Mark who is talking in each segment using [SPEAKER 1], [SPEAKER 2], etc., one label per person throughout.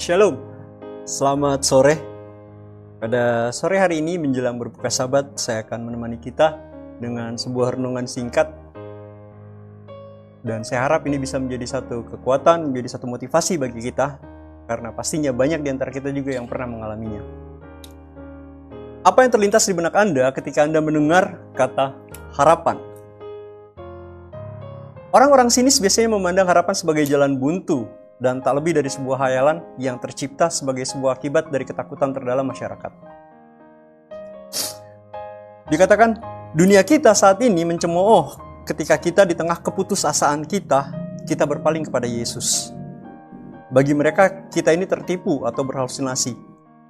[SPEAKER 1] Shalom, selamat sore. Pada sore hari ini menjelang berbuka Sabat, saya akan menemani kita dengan sebuah renungan singkat. Dan saya harap ini bisa menjadi satu kekuatan, menjadi satu motivasi bagi kita, karena pastinya banyak di antara kita juga yang pernah mengalaminya. Apa yang terlintas di benak Anda ketika Anda mendengar kata harapan? Orang-orang sinis biasanya memandang harapan sebagai jalan buntu, dan tak lebih dari sebuah hayalan yang tercipta sebagai sebuah akibat dari ketakutan terdalam masyarakat. Dikatakan, dunia kita saat ini mencemooh ketika kita di tengah keputusasaan kita berpaling kepada Yesus. Bagi mereka, kita ini tertipu atau berhalusinasi.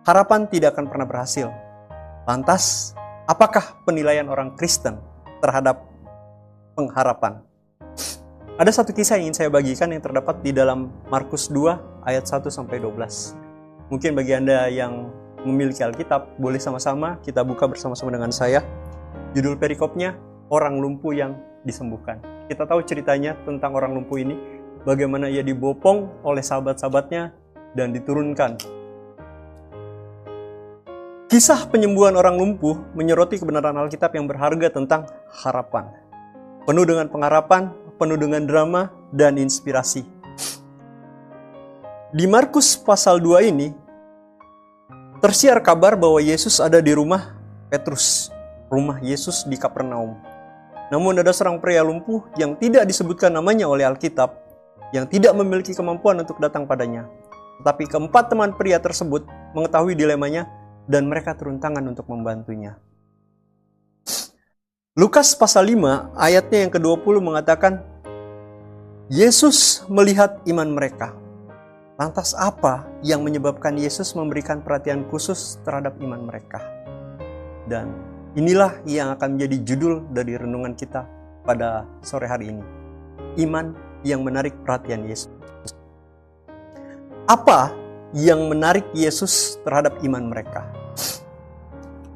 [SPEAKER 1] Harapan tidak akan pernah berhasil. Lantas, apakah penilaian orang Kristen terhadap pengharapan? Ada satu kisah yang ingin saya bagikan yang terdapat di dalam Markus 2 ayat 1-12. Mungkin bagi Anda yang memiliki Alkitab, boleh sama-sama kita buka bersama-sama dengan saya. Judul perikopnya, Orang Lumpuh yang Disembuhkan. Kita tahu ceritanya tentang orang lumpuh ini, bagaimana ia dibopong oleh sahabat-sahabatnya dan diturunkan. Kisah penyembuhan orang lumpuh menyoroti kebenaran Alkitab yang berharga tentang harapan. Penuh dengan pengharapan, penuh dengan drama dan inspirasi. Di Markus pasal 2 ini, tersiar kabar bahwa Yesus ada di rumah Petrus, rumah Yesus di Kapernaum. Namun ada seorang pria lumpuh yang tidak disebutkan namanya oleh Alkitab, yang tidak memiliki kemampuan untuk datang padanya. Tetapi keempat teman pria tersebut mengetahui dilemanya dan mereka turun tangan untuk membantunya. Lukas pasal 5 ayatnya yang ke-20 mengatakan, Yesus melihat iman mereka. Lantas apa yang menyebabkan Yesus memberikan perhatian khusus terhadap iman mereka? Dan inilah yang akan menjadi judul dari renungan kita pada sore hari ini. Iman yang menarik perhatian Yesus. Apa yang menarik Yesus terhadap iman mereka?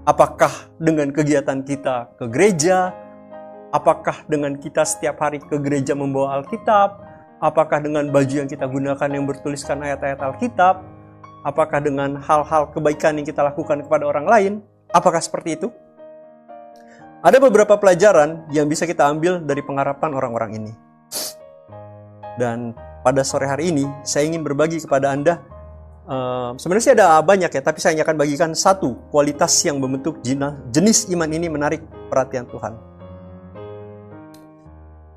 [SPEAKER 1] Apakah dengan kegiatan kita ke gereja? Apakah dengan kita setiap hari ke gereja membawa Alkitab? Apakah dengan baju yang kita gunakan yang bertuliskan ayat-ayat Alkitab? Apakah dengan hal-hal kebaikan yang kita lakukan kepada orang lain? Apakah seperti itu? Ada beberapa pelajaran yang bisa kita ambil dari pengharapan orang-orang ini. Dan pada sore hari ini, saya ingin berbagi kepada Anda. Sebenarnya sih ada banyak ya, tapi saya hanya akan bagikan satu kualitas yang membentuk jenis iman ini menarik perhatian Tuhan.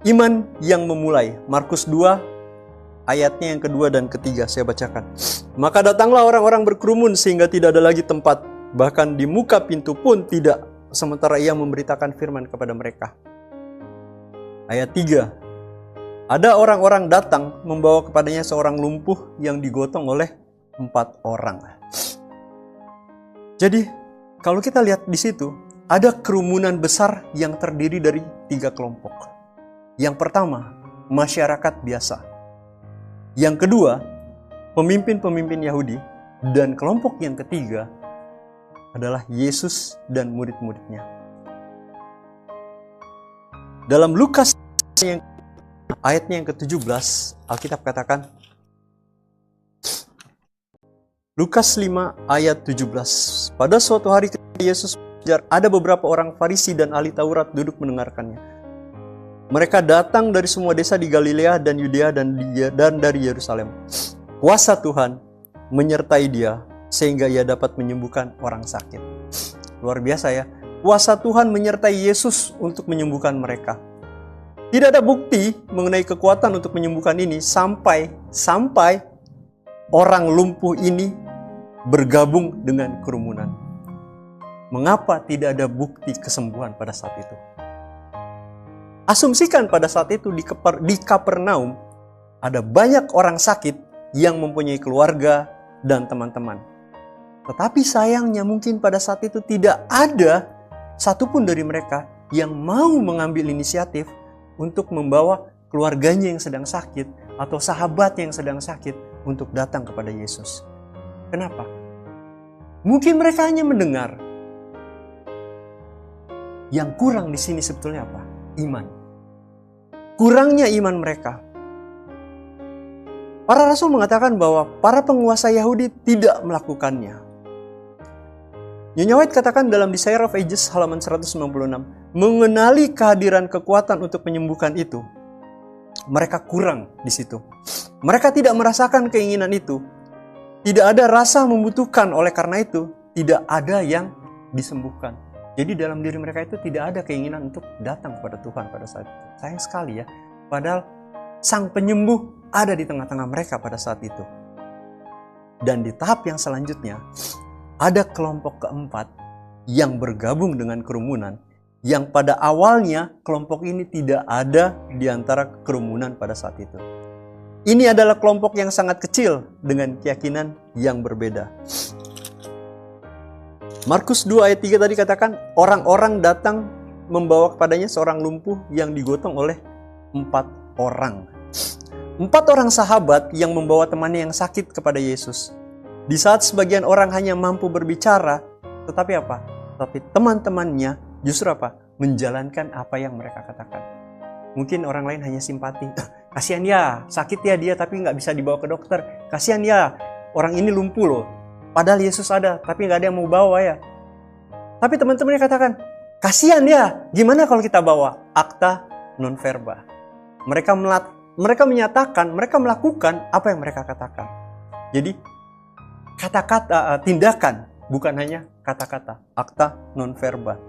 [SPEAKER 1] Iman yang memulai. Markus 2 ayatnya yang kedua dan ketiga saya bacakan. Maka datanglah orang-orang berkerumun sehingga tidak ada lagi tempat, bahkan di muka pintu pun tidak, sementara ia memberitakan firman kepada mereka. Ayat 3. Ada orang-orang datang membawa kepadanya seorang lumpuh yang digotong oleh 4 orang. Jadi, kalau kita lihat di situ, ada kerumunan besar yang terdiri dari 3 kelompok. Yang pertama, masyarakat biasa. Yang kedua, pemimpin-pemimpin Yahudi. Dan kelompok yang ketiga adalah Yesus dan murid-muridnya. Dalam Lukas ayatnya yang ke-17, Alkitab katakan, Lukas 5 ayat 17. Pada suatu hari ketika Yesus belajar, ada beberapa orang Farisi dan ahli Taurat duduk mendengarkannya. Mereka datang dari semua desa di Galilea dan Yudea dan dari Yerusalem. Kuasa Tuhan menyertai dia sehingga ia dapat menyembuhkan orang sakit. Luar biasa ya. Kuasa Tuhan menyertai Yesus untuk menyembuhkan mereka. Tidak ada bukti mengenai kekuatan untuk menyembuhkan ini sampai orang lumpuh ini bergabung dengan kerumunan. Mengapa tidak ada bukti kesembuhan pada saat itu? Asumsikan pada saat itu di Kapernaum ada banyak orang sakit yang mempunyai keluarga dan teman-teman. Tetapi sayangnya mungkin pada saat itu tidak ada satupun dari mereka yang mau mengambil inisiatif untuk membawa keluarganya yang sedang sakit atau sahabatnya yang sedang sakit untuk datang kepada Yesus. Kenapa? Mungkin mereka hanya mendengar. Yang kurang di sini sebetulnya apa? Iman. Kurangnya iman mereka. Para rasul mengatakan bahwa para penguasa Yahudi tidak melakukannya. Nyonya White katakan dalam Desire of Ages halaman 196, mengenali kehadiran kekuatan untuk menyembuhkan itu, mereka kurang di situ. Mereka tidak merasakan keinginan itu. Tidak ada rasa membutuhkan, oleh karena itu tidak ada yang disembuhkan. Jadi dalam diri mereka itu tidak ada keinginan untuk datang kepada Tuhan pada saat itu. Sayang sekali ya, padahal Sang Penyembuh ada di tengah-tengah mereka pada saat itu. Dan di tahap yang selanjutnya, ada kelompok keempat yang bergabung dengan kerumunan, yang pada awalnya kelompok ini tidak ada di antara kerumunan pada saat itu. Ini adalah kelompok yang sangat kecil dengan keyakinan yang berbeda. Markus 2 ayat 3 tadi katakan, orang-orang datang membawa kepadanya seorang lumpuh yang digotong oleh 4 orang. 4 orang sahabat yang membawa temannya yang sakit kepada Yesus. Di saat sebagian orang hanya mampu berbicara, tetapi apa? Tetapi teman-temannya justru apa? Menjalankan apa yang mereka katakan. Mungkin orang lain hanya simpati. Kasihan ya, sakit ya dia tapi nggak bisa dibawa ke dokter. Kasihan ya, orang ini lumpuh loh. Padahal Yesus ada, tapi nggak ada yang mau bawa ya. Tapi teman-temannya katakan, kasihan ya, gimana kalau kita bawa? Akta non verba. Mereka menyatakan, mereka melakukan apa yang mereka katakan. Jadi, kata-kata, tindakan, bukan hanya kata-kata. Akta non verba.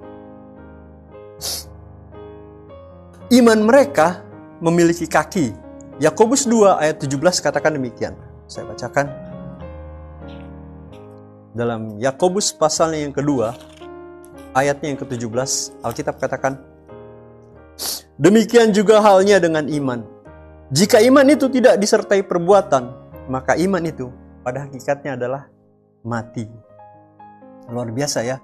[SPEAKER 1] Iman mereka memiliki kaki. Yakobus 2 ayat 17 katakan demikian. Saya bacakan. Dalam Yakobus pasalnya yang kedua, ayatnya yang ke-17, Alkitab katakan, demikian juga halnya dengan iman. Jika iman itu tidak disertai perbuatan, maka iman itu pada hakikatnya adalah mati. Luar biasa ya.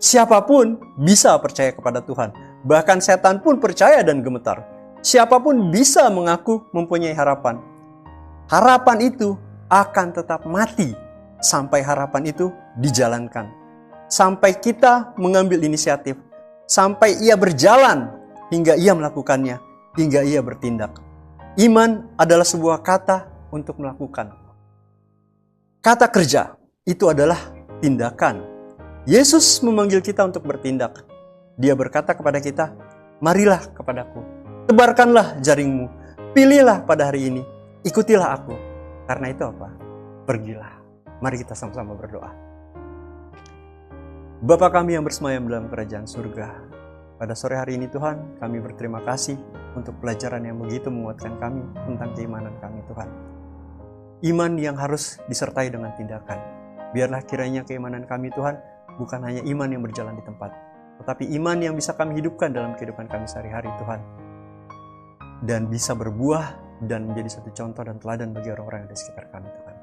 [SPEAKER 1] Siapapun bisa percaya kepada Tuhan. Bahkan setan pun percaya dan gemetar. Siapapun bisa mengaku mempunyai harapan. Harapan itu akan tetap mati sampai harapan itu dijalankan. Sampai kita mengambil inisiatif. Sampai ia berjalan hingga ia melakukannya. Hingga ia bertindak. Iman adalah sebuah kata untuk melakukan. Kata kerja itu adalah tindakan. Yesus memanggil kita untuk bertindak. Dia berkata kepada kita, marilah kepadaku. Tebarkanlah jaringmu. Pilihlah pada hari ini. Ikutilah aku. Karena itu apa? Pergilah. Mari kita sama-sama berdoa. Bapa kami yang bersemayam dalam kerajaan surga, pada sore hari ini Tuhan, kami berterima kasih untuk pelajaran yang begitu menguatkan kami tentang keimanan kami Tuhan. Iman yang harus disertai dengan tindakan. Biarlah kiranya keimanan kami Tuhan bukan hanya iman yang berjalan di tempat, tetapi iman yang bisa kami hidupkan dalam kehidupan kami sehari-hari Tuhan. Dan bisa berbuah dan menjadi satu contoh dan teladan bagi orang-orang yang ada di sekitar kami Tuhan.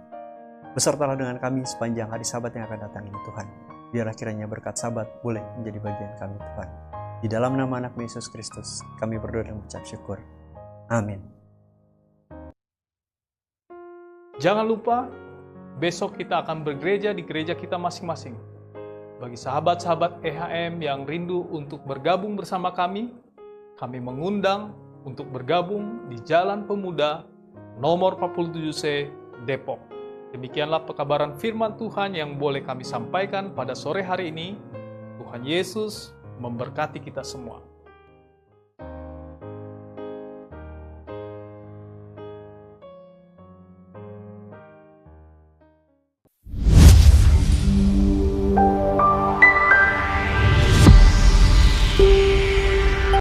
[SPEAKER 1] Besertalah dengan kami sepanjang hari Sabat yang akan datang ini Tuhan. Biarlah kiranya berkat Sabat boleh menjadi bagian kami Tuhan. Di dalam nama anak Yesus Kristus, kami berdoa dan mengucap syukur. Amin.
[SPEAKER 2] Jangan lupa, besok kita akan bergereja di gereja kita masing-masing. Bagi sahabat-sahabat EHM yang rindu untuk bergabung bersama kami mengundang untuk bergabung di Jalan Pemuda nomor 47C Depok. Demikianlah pekabaran firman Tuhan yang boleh kami sampaikan pada sore hari ini. Tuhan Yesus memberkati kita semua.